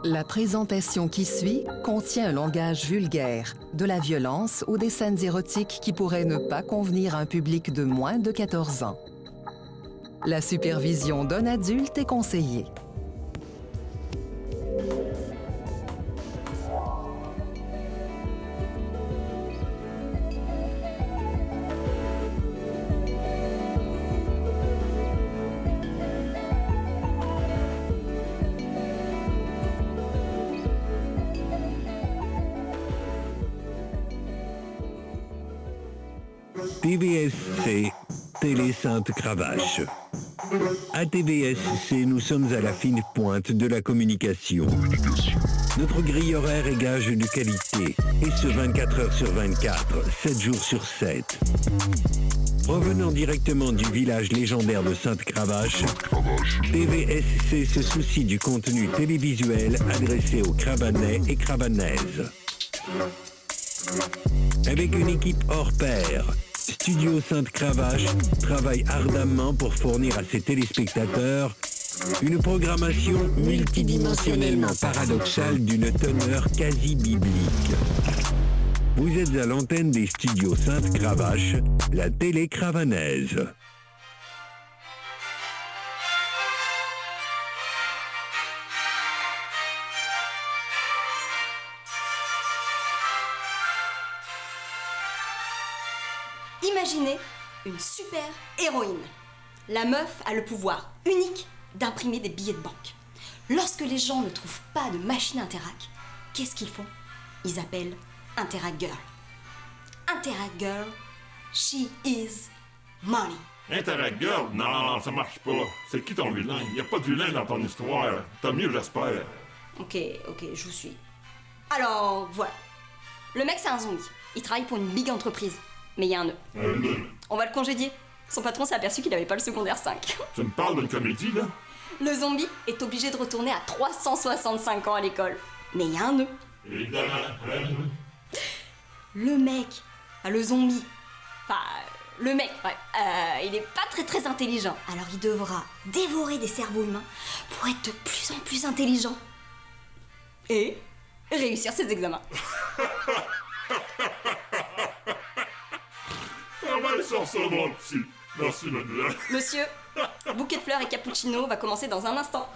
La présentation qui suit contient un langage vulgaire, de la violence ou des scènes érotiques qui pourraient ne pas convenir à un public de moins de 14 ans. La supervision d'un adulte est conseillée. TVSC, Télé Sainte-Cravache. À TVSC, nous sommes à la fine pointe de la communication. Notre grille horaire est gage de qualité, et ce 24 heures sur 24, 7 jours sur 7. Provenant directement du village légendaire de Sainte-Cravache, TVSC se soucie du contenu télévisuel adressé aux Cravanais et Cravanaises. Avec une équipe hors pair, Studio Sainte-Cravache travaille ardemment pour fournir à ses téléspectateurs une programmation multidimensionnellement paradoxale d'une teneur quasi biblique. Vous êtes à l'antenne des Studios Sainte-Cravache, la télé cravanaise. Imaginez une super héroïne. La meuf a le pouvoir unique d'imprimer des billets de banque. Lorsque les gens ne trouvent pas de machine Interac, qu'est-ce qu'ils font? Ils appellent Interac Girl. Interac Girl, she is money. Interac Girl? Non, ça marche pas. C'est qui ton vilain? Y a pas de vilain dans ton histoire. Tant mieux, j'espère. Ok, je vous suis. Alors, voilà. Le mec, c'est un zombie. Il travaille pour une big entreprise. Mais il y a un nœud. On va le congédier. Son patron s'est aperçu qu'il avait pas le secondaire 5. Tu me parles d'une comédie, là? Le zombie est obligé de retourner à 365 ans à l'école. Mais il y a un nœud. Évidemment. Le mec, le zombie, le mec, il est pas très intelligent. Alors il devra dévorer des cerveaux humains pour être de plus en plus intelligent. Et réussir ses examens. Travaille sur ça, mon petit. Merci, mademoiselle. Monsieur, bouquet de fleurs et cappuccino va commencer dans un instant.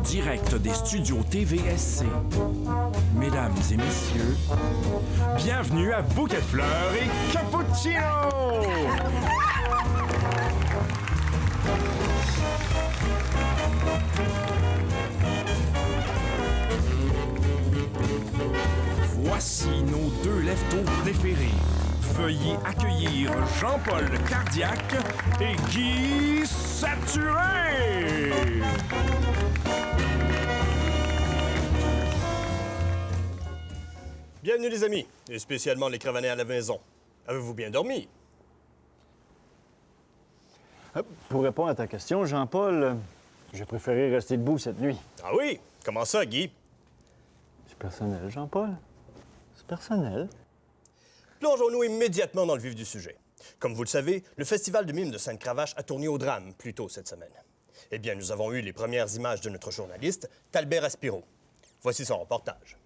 Direct des studios TVSC. Mesdames et messieurs, bienvenue à Bouquet de fleurs et Cappuccino! Voici nos deux leftos préférés. Veuillez accueillir Jean-Paul Cardiac et Guy Saturé! Bienvenue les amis, et spécialement les Cravanais à la maison. Avez-vous bien dormi? Pour répondre à ta question, Jean-Paul, j'ai préféré rester debout cette nuit. Ah oui? Comment ça, Guy? C'est personnel, Jean-Paul. C'est personnel. Plongeons-nous immédiatement dans le vif du sujet. Comme vous le savez, le Festival de mimes de Sainte-Cravache a tourné au drame plus tôt cette semaine. Eh bien, nous avons eu les premières images de notre journaliste, Talbert Aspiro. Voici son reportage.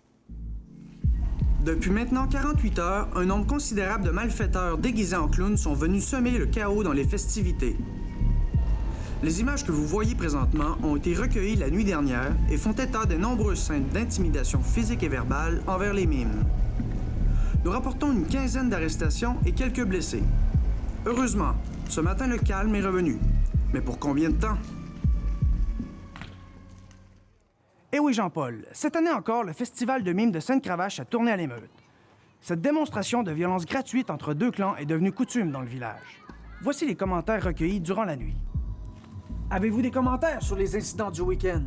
Depuis maintenant 48 heures, un nombre considérable de malfaiteurs déguisés en clowns sont venus semer le chaos dans les festivités. Les images que vous voyez présentement ont été recueillies la nuit dernière et font état de nombreuses scènes d'intimidation physique et verbale envers les mimes. Nous rapportons une quinzaine d'arrestations et quelques blessés. Heureusement, ce matin, le calme est revenu. Mais pour combien de temps? Eh oui, Jean-Paul, cette année encore, le Festival de mimes de Sainte-Cravache a tourné à l'émeute. Cette démonstration de violence gratuite entre deux clans est devenue coutume dans le village. Voici les commentaires recueillis durant la nuit. Avez-vous des commentaires sur les incidents du week-end?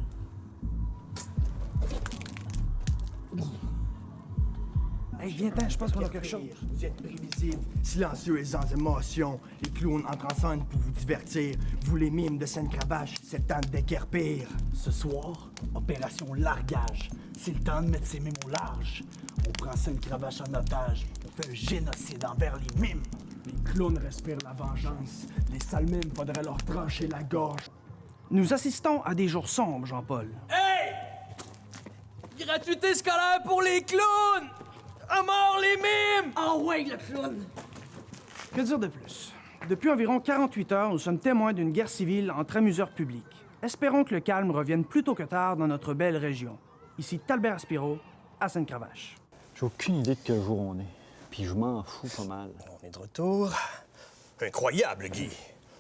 Hey, viens-t'en, je pense qu'on a quelque chose. Vous êtes prévisibles, silencieux et sans émotion. Les clowns entrent en scène pour vous divertir. Vous, les mimes de Sainte-Cravache, c'est le temps de déguerpir. Ce soir, opération largage. C'est le temps de mettre ses mimes au large. On prend Sainte-Cravache en otage. On fait un génocide envers les mimes. Les clowns respirent la vengeance. Les sales mimes, faudrait leur trancher la gorge. Nous assistons à des jours sombres, Jean-Paul. Hey! Gratuité scolaire pour les clowns! À mort les mimes! Ah ouais, le clown! Que dire de plus? Depuis environ 48 heures, nous sommes témoins d'une guerre civile entre amuseurs publics. Espérons que le calme revienne plus tôt que tard dans notre belle région. Ici Talbert Aspiro, à Sainte-Cravache. J'ai aucune idée de quel jour on est. Puis je m'en fous pas mal. On est de retour. Incroyable, Guy.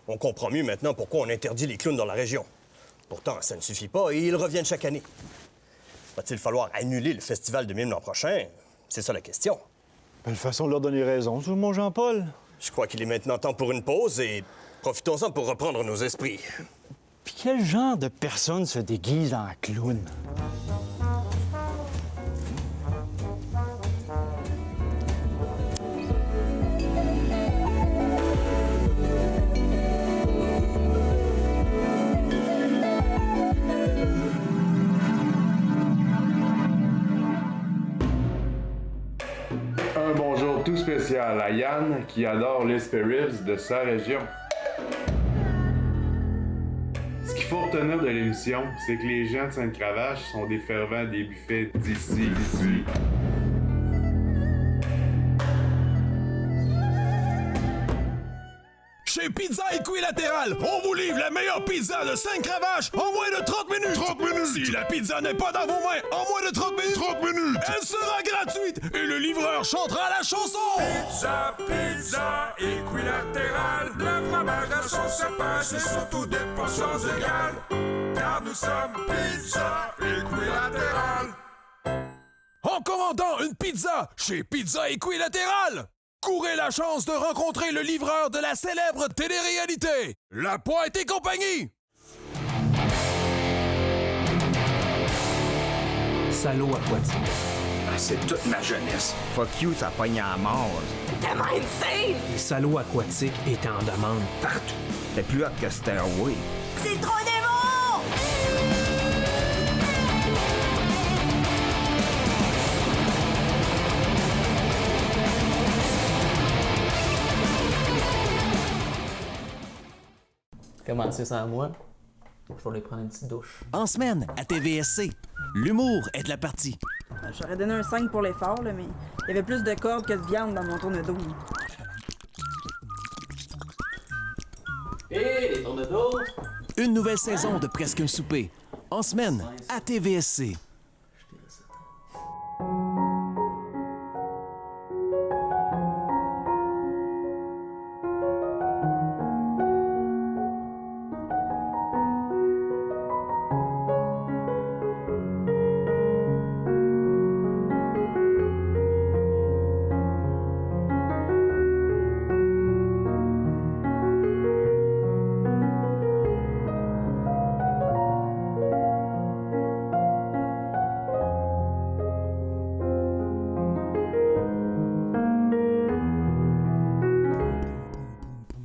On comprend mieux maintenant pourquoi on interdit les clowns dans la région. Pourtant, ça ne suffit pas et ils reviennent chaque année. Va-t-il falloir annuler le festival de mimes l'an prochain? C'est ça la question. Belle façon de leur donner raison, tout mon Jean-Paul. Je crois qu'il est maintenant temps pour une pause et profitons-en pour reprendre nos esprits. Puis quel genre de personne se déguise en clown? Un bonjour tout spécial à Yann qui adore les spirits de sa région. Ce qu'il faut retenir de l'émission, c'est que les gens de Sainte-Cravache sont des fervents des buffets d'ici. Chez Pizza Équilatérale, on vous livre la meilleure pizza de Sainte-Cravache en moins de 30 minutes. 30 minutes! Si la pizza n'est pas dans vos mains en moins de 30 minutes, 30 minutes, elle sera gratuite et le livreur chantera la chanson. Pizza Équilatérale, le fromage, la sauce épaisse et surtout des portions égales. Car nous sommes Pizza Équilatérale. En commandant une pizza chez Pizza Équilatérale, courez la chance de rencontrer le livreur de la célèbre télé-réalité, La Pointe et compagnie! Salaud aquatique. C'est toute ma jeunesse. Fuck you, ça pogne à mort. Tellement insane! Les salauds aquatiques étaient en demande partout. C'est plus hot que Stairway. C'est trop démon! Commencez sans moi, je vais aller prendre une petite douche. En semaine, à TVSC, l'humour est de la partie. J'aurais donné un 5 pour l'effort, là, mais il y avait plus de cordes que de viande dans mon tourne-dos. Hé, les tourne-dos! Une nouvelle saison de Presque un souper. En semaine, à TVSC.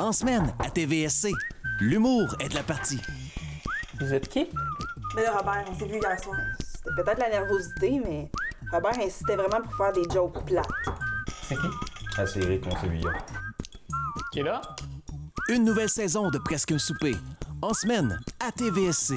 En semaine, à TVSC, l'humour est de la partie. Vous êtes qui? Mais là, Robert, on s'est vu hier soir. C'était peut-être la nervosité, mais Robert insistait vraiment pour faire des jokes plates. C'est qui? Ah, c'est Eric, on s'est vu hier. Qui est là? Une nouvelle saison de Presque un souper. En semaine, à TVSC.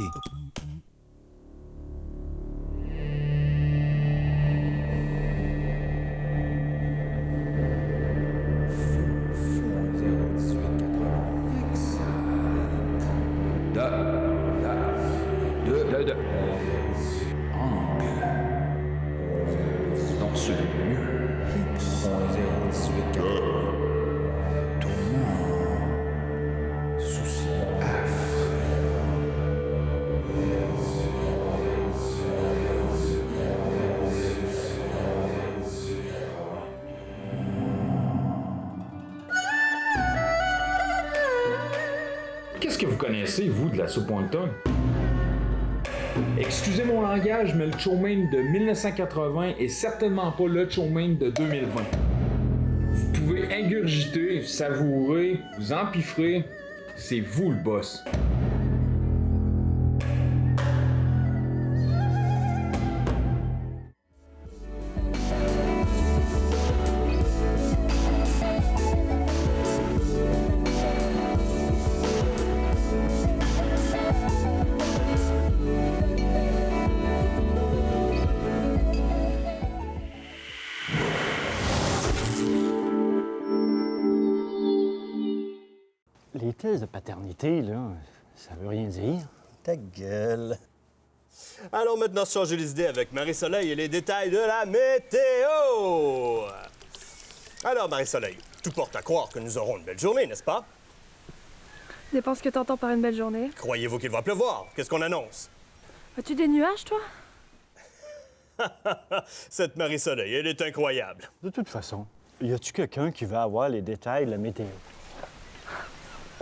que vous connaissez, vous, de la soupe wonton? Excusez mon langage, mais le chow mein de 1980 est certainement pas le chow mein de 2020. Vous pouvez ingurgiter, savourer, vous empiffrer. C'est vous le boss. Les tests de paternité, là, ça veut rien dire. Ta gueule. Allons maintenant changer les idées avec Marie-Soleil et les détails de la météo. Alors, Marie-Soleil, tout porte à croire que nous aurons une belle journée, n'est-ce pas? Dépend ce que t'entends par une belle journée. Croyez-vous qu'il va pleuvoir? Qu'est-ce qu'on annonce? As-tu des nuages, toi? Cette Marie-Soleil, elle est incroyable. De toute façon, y a-tu quelqu'un qui va avoir les détails de la météo?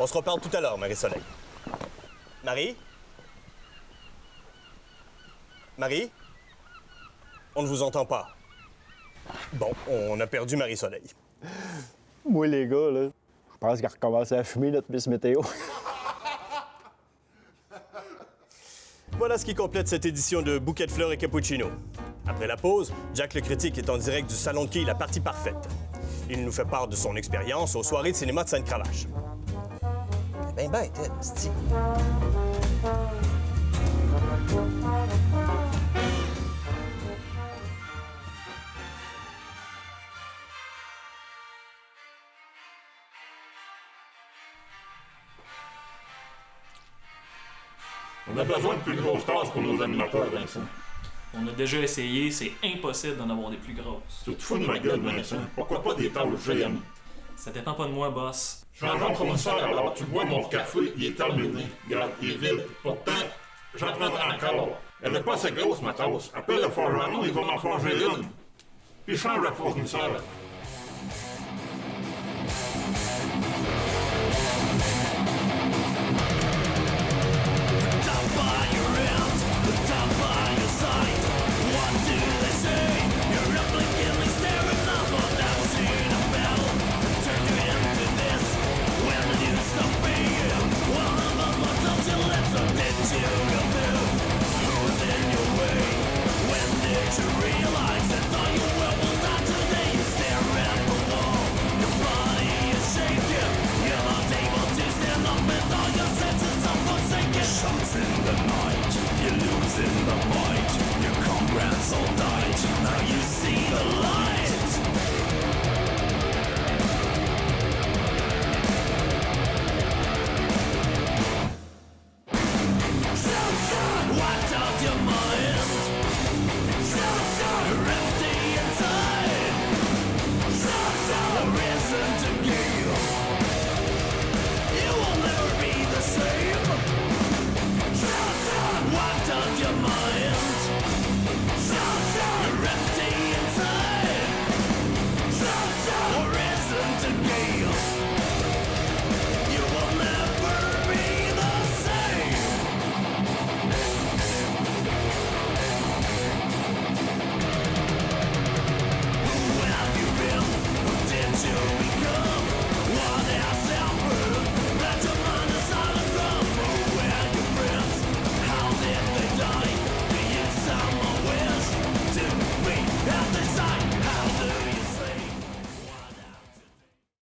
On se reparle tout à l'heure, Marie-Soleil. Marie? Marie? On ne vous entend pas. Bon, on a perdu Marie-Soleil. Moi, les gars, là, je pense qu'elle recommence à fumer notre Miss Météo. Voilà ce qui complète cette édition de Bouquet de fleurs et cappuccino. Après la pause, Jack le critique est en direct du Salon de quilles La Partie Parfaite. Il nous fait part de son expérience aux soirées de cinéma de Sainte-Cravache. Ben bête, c'est-tu? On a besoin de plus grosses tasses pour nos animateurs, Vincent. On a déjà essayé, c'est impossible d'en avoir des plus grosses. Tu te fous de ma gueule, Vincent. Pourquoi pas des tasses géantes? Ça dépend pas de moi, boss. Je suis un jeune fournisseur, alors tu bois mon café, il est terminé. Regarde, il est vide. Pourtant, j'en prendrai encore. Elle n'est pas assez grosse, ma tasse. Appelle le forgeron, il va m'en forger une. Puis change le fournisseur. Shots in the night, you lose in the fight. Your comrades all died, now you see the light. Wiped out your mind. You're empty inside. There isn't